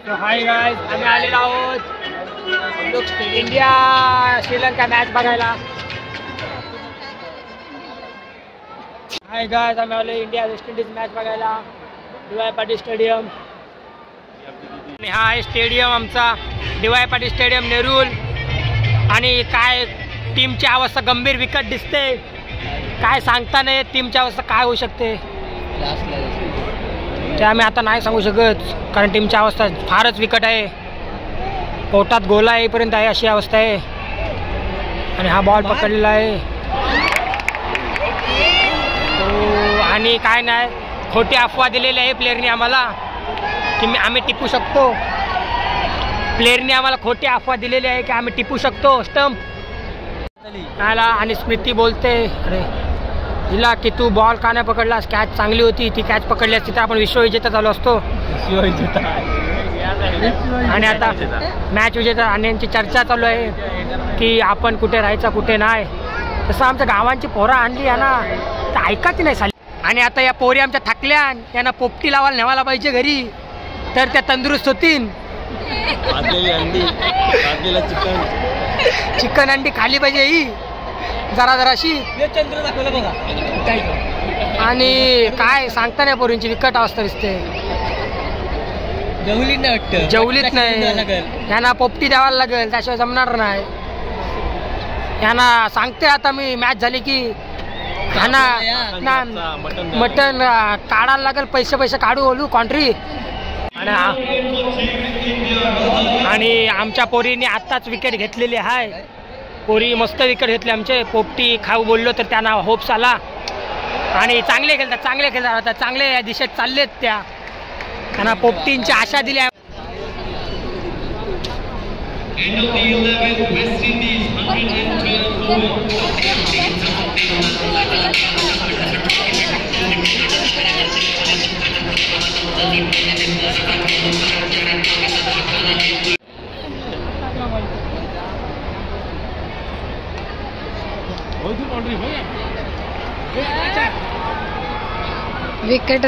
Hi guys, आम्ही आलेलो आहोत इंडिया श्रीलंका मॅच बघायला. हाय गाइस, आम्ही आलो इंडिया वेस्ट इंडिज मॅच बघायला डी.वाय. पाटील स्टेडियम. आणि हा आहे स्टेडियम आमचा डी.वाय. पाटील स्टेडियम नेरूल. आणि काय टीमची अवस्था गंभीर विकट दिसते, काय सांगता नाही टीमची अवस्था काय होऊ शकते ते आम्ही आता नाही सांगू शकत, कारण टीमची अवस्था फारच विकट आहे. पोटात गोला येईपर्यंत आहे अशी अवस्था आहे. आणि हा बॉल पकडलेला आहे. आणि काय नाही, खोटी अफवा दिलेली आहे प्लेअरनी आम्हाला की आम्ही टिपू शकतो. प्लेअरनी आम्हाला खोटी अफवा दिलेली आहे की आम्ही टिपू शकतो स्टंप आला. आणि स्मृती बोलते, अरे हिला की तू बॉल का नाही पकडलास, कॅच चांगली होती, ती कॅच पकडली असती तर आपण विश्वविजेता झालो असतो. आणि आता मॅच विजेता आणि यांची चर्चा चालू आहे की आपण कुठे राहायचं कुठे नाही. तसं आमच्या गावांची पोरं आणली आहे ना तर ऐकायची नाही साली. आणि आता या पोरी आमच्या थकल्या, यांना पोपटी लावायला नेवायला पाहिजे घरी, तर त्या तंदुरुस्त होतील. चिकन अंडी खाली पाहिजे ही जरा जराशी. आणि काय सांगता नाही, पोरींची विकट अवस्था दिसते. जेवलीच नाही, यांना पोपटी द्यावायला लागेल, त्याशिवाय जमणार नाही. यांना सांगते आता मी मॅच झाली की यांना मटन काढायला लागेल, पैसे काढू ओलू कॉन्ट्री. आणि आमच्या पोरीने आत्ताच विकेट घेतलेली आहे. पोरी मस्त विकेट घेतली आमचे. पोपटी खाऊ बोललो तर त्यांना होप्स आला. आणि चांगले खेळतात आता, चांगले या दिशेत चाललेत त्या. त्यांना पोपटींची आशा दिली आहे. विकेट